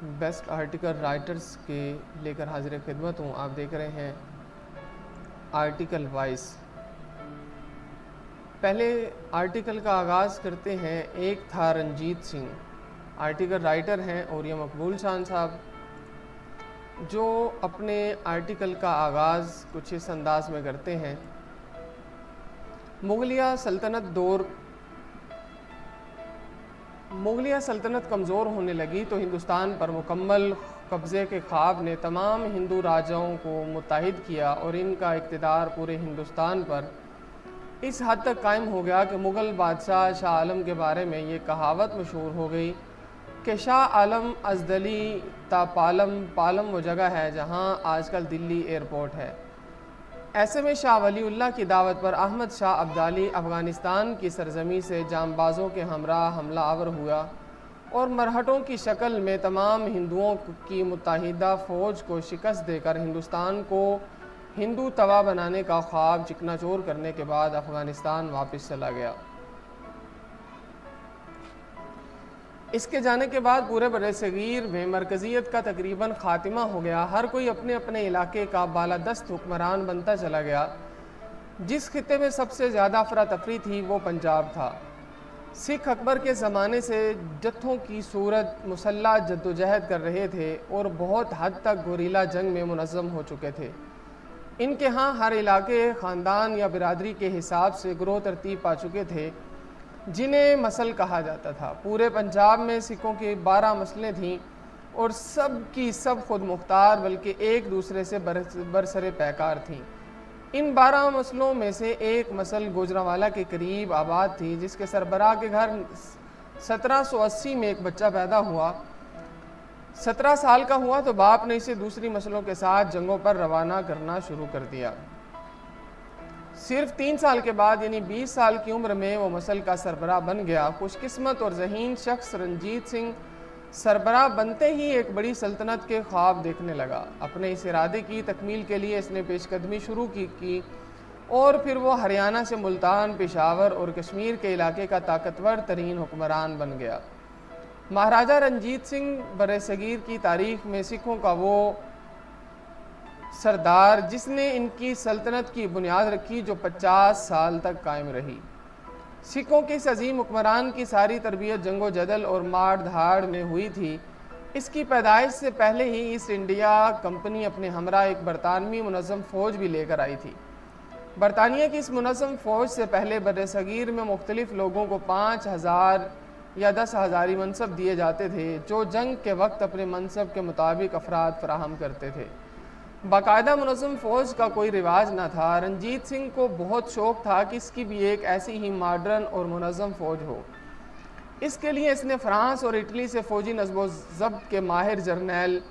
Best article writers के लेकर हाजिर खिदमत हूँ। आप देख रहे हैं आर्टिकल वाइस। पहले आर्टिकल का आगाज़ करते हैं। एक था रंजीत सिंह, आर्टिकल राइटर हैं, और ये मकबूल शान साहब, जो अपने आर्टिकल का आगाज़ कुछ इस अंदाज में करते हैं। मुगलिया सल्तनत कमज़ोर होने लगी तो हिंदुस्तान पर मुकम्मल कब्ज़े के ख्वाब ने तमाम हिंदू राजाओं को मुत्तहिद किया और इनका इक़्तिदार पूरे हिंदुस्तान पर इस हद तक कायम हो गया कि मुग़ल बादशाह शाह आलम के बारे में ये कहावत मशहूर हो गई कि शाह आलम अज़दली ता पालम, पालम वो जगह है जहाँ आजकल दिल्ली एयरपोर्ट है। ऐसे में शाह वलीउल्लाह की दावत पर अहमद शाह अब्दाली अफ़गानिस्तान की सरजमी से जांबाज़ों के हमराह हमला आवर हुआ और मरहटों की शक्ल में तमाम हिंदुओं की मुत्तहिदा फ़ौज को शिकस्त देकर हिंदुस्तान को हिंदू तवा बनाने का ख्वाब चिकनाचूर करने के बाद अफ़गानिस्तान वापस चला गया। इसके जाने के बाद पूरे बरसगीर में मरकज़ियत का तकरीबन ख़ात्मा हो गया। हर कोई अपने अपने इलाके का बालादस्त हुक्मरान बनता चला गया। जिस खित्ते में सबसे ज़्यादा अफरा तफरी थी वो पंजाब था। सिख अकबर के ज़माने से जत्थों की सूरत मुसल्ला जद्दोजहद कर रहे थे और बहुत हद तक गोरीला जंग में मुनज़्ज़म हो चुके थे। इनके यहाँ हर इलाके ख़ानदान या बिरादरी के हिसाब से ग्रोह तरतीब पा चुके थे, जिन्हें मसल कहा जाता था। पूरे पंजाब में सिखों की 12 मसलें थीं और सब की सब खुद मुख्तार बल्कि एक दूसरे से बरसरे पैकार थीं। इन 12 मसलों में से एक मसल गुजरांवाला के करीब आबाद थी, जिसके सरबराह के घर 1780 में एक बच्चा पैदा हुआ। 17 साल का हुआ तो बाप ने इसे दूसरी मसलों के साथ जंगों पर रवाना करना शुरू कर दिया। सिर्फ 3 साल के बाद यानी 20 साल की उम्र में वो मसल का सरबराह बन गया। खुशकिस्मत और ज़हीन शख्स रंजीत सिंह सरबराह बनते ही एक बड़ी सल्तनत के ख्वाब देखने लगा। अपने इस इरादे की तकमील के लिए इसने पेशकदमी शुरू की और फिर वो हरियाणा से मुल्तान, पेशावर और कश्मीर के इलाके का ताकतवर तरीन हुक्मरान बन गया। महाराजा रंजीत सिंह बरसगीर की तारीख़ में सिखों का वो सरदार जिसने इनकी सल्तनत की बुनियाद रखी जो 50 साल तक कायम रही। सिखों के इस अजीम हुक्मरान की सारी तरबियत जंगो जदल और मार धाड़ में हुई थी। इसकी पैदाइश से पहले ही ईस्ट इंडिया कंपनी अपने हमरा एक बरतानवी मुनज़्ज़म फ़ौज भी लेकर आई थी। बरतानिया की इस मुनज़्ज़म फ़ौज से पहले बरसगीर में मुख्तलिफ़ लोगों को 5000 या 10,000 मनसब दिए जाते थे, जो जंग के वक्त अपने मनसब के मुताबिक अफराद फराहम करते थे। बाकायदा मुनज़्ज़म फ़ौज का कोई रिवाज न था। रंजीत सिंह को बहुत शौक़ था कि इसकी भी एक ऐसी ही मॉडर्न और मुनज़्ज़म फ़ौज हो। इसके लिए इसने फ़्रांस और इटली से फ़ौजी नज़्म ज़ब्त के माहिर जर्नैल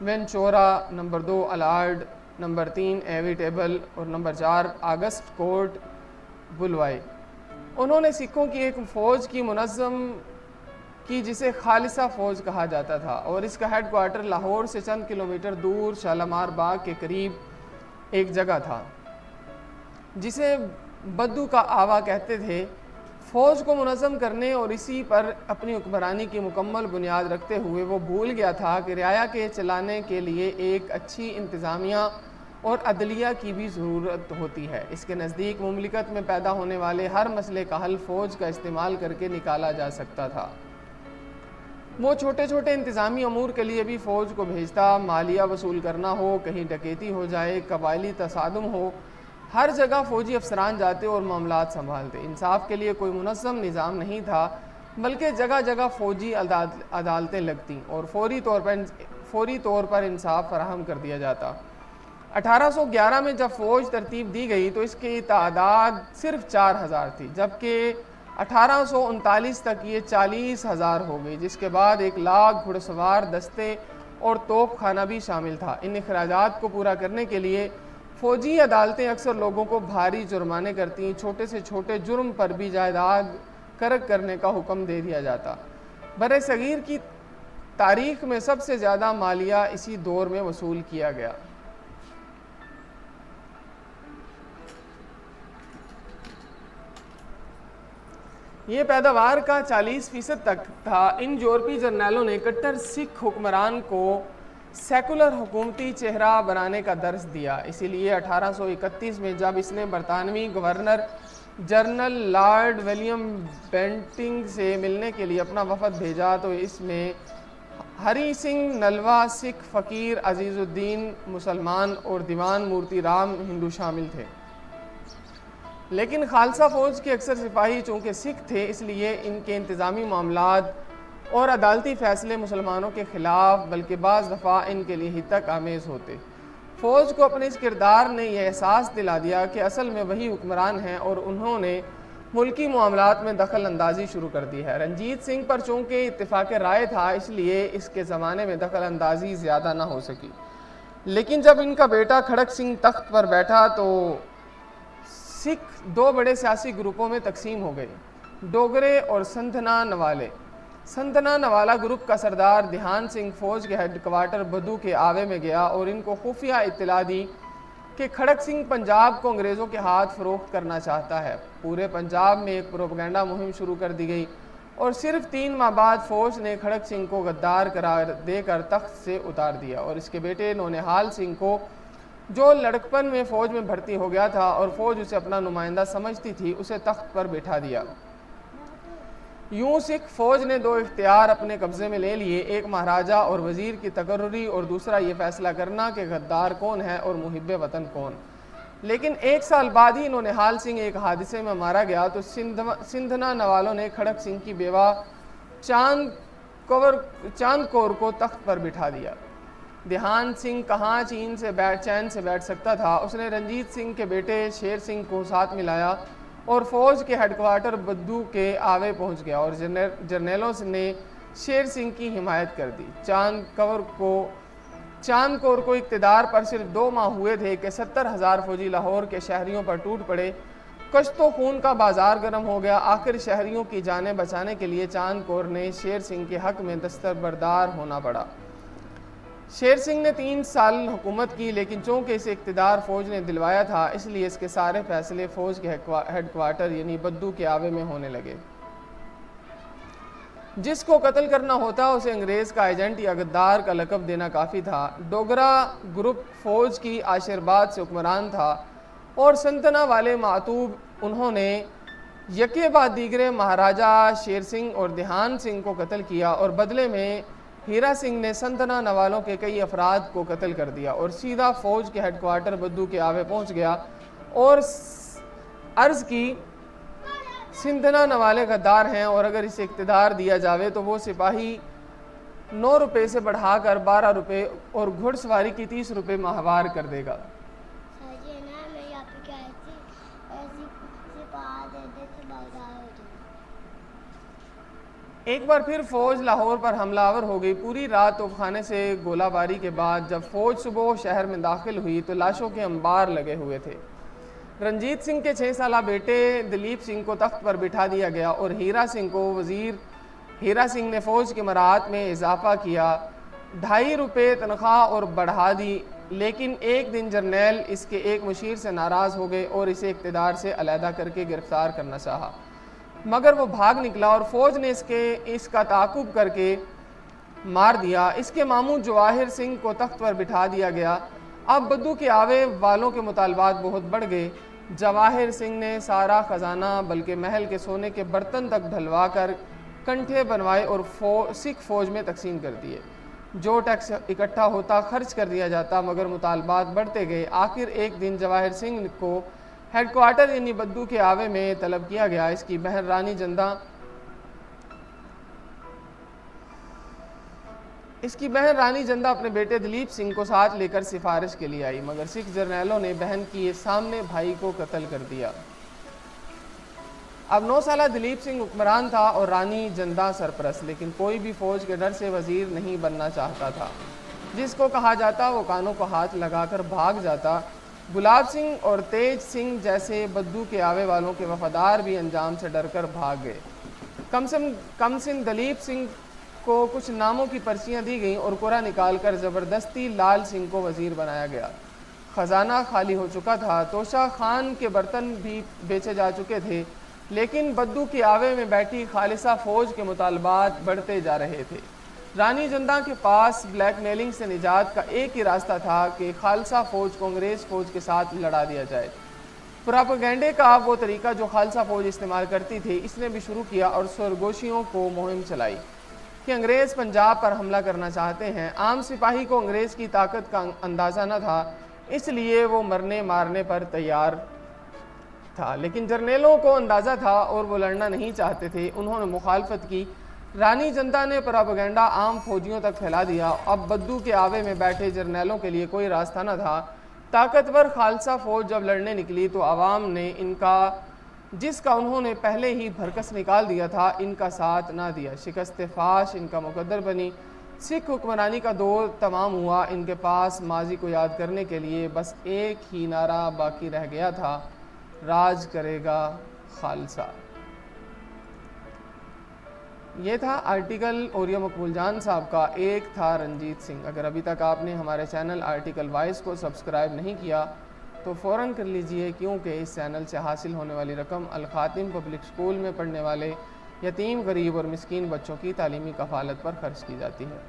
Ventura, number 2 Allard, number 3 Avitabile और नंबर 4 अगस्ट कोर्ट बुलवाए। उन्होंने सिखों की एक फ़ौज की मुनज़्ज़म की जिसे खालिसा फ़ौज कहा जाता था और इसका हेड क्वार्टर लाहौर से चंद किलोमीटर दूर शालामार बाग के करीब एक जगह था जिसे बद्दू का आवा कहते थे। फ़ौज को मुनज़्ज़म करने और इसी पर अपनी हुक्मरानी की मुकम्मल बुनियाद रखते हुए वो भूल गया था कि रियाया के चलाने के लिए एक अच्छी इंतज़ामिया और अदलिया की भी ज़रूरत होती है। इसके नज़दीक मुमलिकत में पैदा होने वाले हर मसले का हल फ़ौज का इस्तेमाल करके निकाला जा सकता था। वो छोटे छोटे इंतज़ामी अमूर के लिए भी फ़ौज को भेजता। मालिया वसूल करना हो, कहीं डकैती हो जाए, कबायली तसादुम हो, हर जगह फ़ौजी अफसरान जाते और मामलात संभालते। इंसाफ के लिए कोई मुनज़्ज़म निज़ाम नहीं था, बल्कि जगह जगह फ़ौजी अदालतें लगती और फ़ौरी तौर पर इंसाफ फराहम कर दिया जाता। 1811 में जब फ़ौज तरतीब दी गई तो इसकी तादाद सिर्फ 4000 थी, जबकि 1839 तक ये 40,000 हो गई, जिसके बाद 1 लाख घुड़सवार दस्ते और तोप खाना भी शामिल था। इन अखराजात को पूरा करने के लिए फ़ौजी अदालतें अक्सर लोगों को भारी जुर्माने करती। छोटे से छोटे जुर्म पर भी जायदाद कर्क करने का हुक्म दे दिया जाता। बरसगीर की तारीख़ में सबसे ज़्यादा मालिया इसी दौर में वसूल किया गया। ये पैदावार का 40% तक था। इन यूरोपीय जर्नैलों ने कट्टर सिख हुक्मरान को सेकुलर हुकूमती चेहरा बनाने का दर्स दिया। इसीलिए 1831 में जब इसने बरतानवी governor general lord William Bentinck से मिलने के लिए अपना वफद भेजा तो इसमें हरी सिंह नलवा सिख, फ़कीर अजीज़ुद्दीन मुसलमान और दीवान मूर्ति राम हिंदू शामिल थे। लेकिन खालसा फ़ौज के अक्सर सिपाही चूँकि सिख थे, इसलिए इनके इंतज़ामी मामलात और अदालती फ़ैसले मुसलमानों के ख़िलाफ़ बल्कि बाज़ दफ़ा इनके लिए हितक आमेज़ होते। फ़ौज को अपने इस किरदार ने यह एहसास दिला दिया कि असल में वही हुक्मरान हैं और उन्होंने मुल्की मामलात में दखल अंदाज़ी शुरू कर दी है। रंजीत सिंह पर चूँकि इत्तेफाक राय था, इसलिए इसके ज़माने में दखल अंदाज़ी ज़्यादा ना हो सकी। लेकिन जब इनका बेटा खड़क सिंह तख्त पर बैठा तो सिख दो बड़े सियासी ग्रुपों में तकसीम हो गए, डोगरे और संधना नवाले। संधना नवाला ग्रुप का सरदार ध्यान सिंह फ़ौज के हेडक्वार्टर बद्दू के आवे में गया और इनको खुफिया इत्तला दी कि खड़क सिंह पंजाब को अंग्रेज़ों के हाथ फ़रोख्त करना चाहता है। पूरे पंजाब में एक प्रोपेगेंडा मुहिम शुरू कर दी गई और सिर्फ 3 माह बाद फ़ौज ने खड़क सिंह को गद्दार करार देकर तख्त से उतार दिया और इसके बेटे नौनिहाल सिंह को, जो लड़कपन में फ़ौज में भर्ती हो गया था और फ़ौज उसे अपना नुमाइंदा समझती थी, उसे तख्त पर बैठा दिया। यूँ सिख फ़ौज ने 2 इख्तियार अपने कब्ज़े में ले लिए, एक महाराजा और वज़ीर की तकर्रुरी और दूसरा ये फ़ैसला करना कि गद्दार कौन है और मुहिब्बे वतन कौन। लेकिन 1 साल बाद ही नौनिहाल सिंह एक हादसे में मारा गया तो सिंधना नवालों ने खड़क सिंह की बेवा चांद कौर को तख्त पर बिठा दिया। ध्यान सिंह कहाँ चैन से बैठ सकता था, उसने रंजीत सिंह के बेटे शेर सिंह को साथ मिलाया और फ़ौज के हेडक्वार्टर बद्दू के आवे पहुंच गया और जर्नैलों ने शेर सिंह की हिमायत कर दी। चांद कौर को इक़्तिदार पर सिर्फ 2 माह हुए थे कि 70,000 फौजी लाहौर के शहरियों पर टूट पड़े। कश्तो खून का बाजार गर्म हो गया। आखिर शहरियों की जानें बचाने के लिए चांद कौर ने शेर सिंह के हक़ में दस्तबरदार होना पड़ा। शेर सिंह ने 3 साल हुकूमत की, लेकिन चूँकि इसे इक़्तिदार फ़ौज ने दिलवाया था, इसलिए इसके सारे फ़ैसले फ़ौज के हेडक्वार्टर यानी बद्दू के आवे में होने लगे। जिसको कत्ल करना होता उसे अंग्रेज़ का एजेंट या गद्दार का लक़ब देना काफ़ी था। डोगरा ग्रुप फ़ौज की आशीर्वाद से हुक्मरान था और संतना वाले मातूब, उन्होंने यके बाद दीगरे महाराजा शेर सिंह और ध्यान सिंह को कत्ल किया और बदले में हीरा सिंह ने संतना नवालों के कई अफराद को कत्ल कर दिया और सीधा फ़ौज के हेडक्वार्टर बद्दू के आवे पहुंच गया और अर्ज़ की सिंधना नवाले गद्दार हैं और अगर इसे इक़्तिदार दिया जावे तो वो सिपाही 9 रुपये से बढ़ाकर 12 रुपये और घुड़सवारी की 30 रुपये माहवार कर देगा। एक बार फिर फ़ौज लाहौर पर हमलावर हो गई। पूरी रात तोपखाने से गोलाबारी के बाद जब फ़ौज सुबह शहर में दाखिल हुई तो लाशों के अंबार लगे हुए थे। रंजीत सिंह के 6 साला बेटे दिलीप सिंह को तख्त पर बिठा दिया गया और हीरा सिंह को वज़ीर। हीरा सिंह ने फ़ौज की मराहत में इजाफ़ा किया, 2.5 रुपये तनख्वाह और बढ़ा दी। लेकिन एक दिन जर्नैल इसके एक मुशीर से नाराज़ हो गए और इसे इक़्तिदार से अलहदा करके गिरफ़्तार करना चाहा, मगर वो भाग निकला और फ़ौज ने इसका ताक़ुब करके मार दिया। इसके मामू जवाहिर सिंह को तख्त पर बिठा दिया गया। अब बद्दू के आवे वालों के मुतालबात बहुत बढ़ गए। जवाहिर सिंह ने सारा ख़जाना बल्कि महल के सोने के बर्तन तक ढलवा कर कंठे बनवाए और सिख फ़ौज में तकसीम कर दिए। जो टैक्स इकट्ठा होता खर्च कर दिया जाता, मगर मुतालबात बढ़ते गए। आखिर एक दिन जवाहिर सिंह को हेडक्वार्टर यानी बद्दू के आवे में तलब किया गया। इसकी बहन रानी जंदा अपने बेटे दिलीप सिंह को साथ लेकर सिफारिश के लिए आई, मगर सिख जर्नैलों ने बहन के सामने भाई को कत्ल कर दिया। अब 9 साला दिलीप सिंह हुक्मरान था और रानी जंदा सरपरस्त, लेकिन कोई भी फ़ौज के डर से वज़ीर नहीं बनना चाहता था। जिसको कहा जाता वो कानों को हाथ लगाकर भाग जाता। गुलाब सिंह और तेज सिंह जैसे बद्दू के आवे वालों के वफादार भी अंजाम से डरकर भाग गए। कमसिन दलीप सिंह को कुछ नामों की पर्चियाँ दी गईं और कुरा निकालकर ज़बरदस्ती लाल सिंह को वज़ीर बनाया गया। ख़जाना खाली हो चुका था, तोशा खान के बर्तन भी बेचे जा चुके थे। लेकिन बद्दू की आवे में बैठी खालिसा फ़ौज के मुतालबात बढ़ते जा रहे थे। रानी जंदा के पास ब्लैकमेलिंग से निजात का एक ही रास्ता था कि खालसा फ़ौज को अंग्रेज़ फ़ौज के साथ लड़ा दिया जाए। प्रोपेगेंडे का वो तरीका जो खालसा फ़ौज इस्तेमाल करती थी, इसने भी शुरू किया और सरगोशियों को मुहिम चलाई कि अंग्रेज़ पंजाब पर हमला करना चाहते हैं। आम सिपाही को अंग्रेज़ की ताकत का अंदाज़ा न था, इसलिए वो मरने मारने पर तैयार था, लेकिन जर्नेलों को अंदाज़ा था और वो लड़ना नहीं चाहते थे। उन्होंने मुखालफत की। रानी जनता ने प्रोपेगेंडा आम फौजियों तक फैला दिया। अब बद्दू के आवे में बैठे जर्नेलों के लिए कोई रास्ता न था। ताकतवर खालसा फ़ौज जब लड़ने निकली तो आवाम ने इनका, जिसका उन्होंने पहले ही भरकस निकाल दिया था, इनका साथ ना दिया। शिकस्त फाश इनका मुकद्दर बनी। सिख हुक्मरानी का दौर तमाम हुआ। इनके पास माजी को याद करने के लिए बस एक ही नारा बाकी रह गया था, राज करेगा खालसा। ये था आर्टिकल औरिया मकबूल जान साहब का, एक था रंजीत सिंह। अगर अभी तक आपने हमारे चैनल आर्टिकल वाइज को सब्सक्राइब नहीं किया तो फ़ौरन कर लीजिए, क्योंकि इस चैनल से हासिल होने वाली रकम अल खातिम पब्लिक स्कूल में पढ़ने वाले यतीम, गरीब और मिस्कीन बच्चों की तालीमी कफ़ालत पर खर्च की जाती है।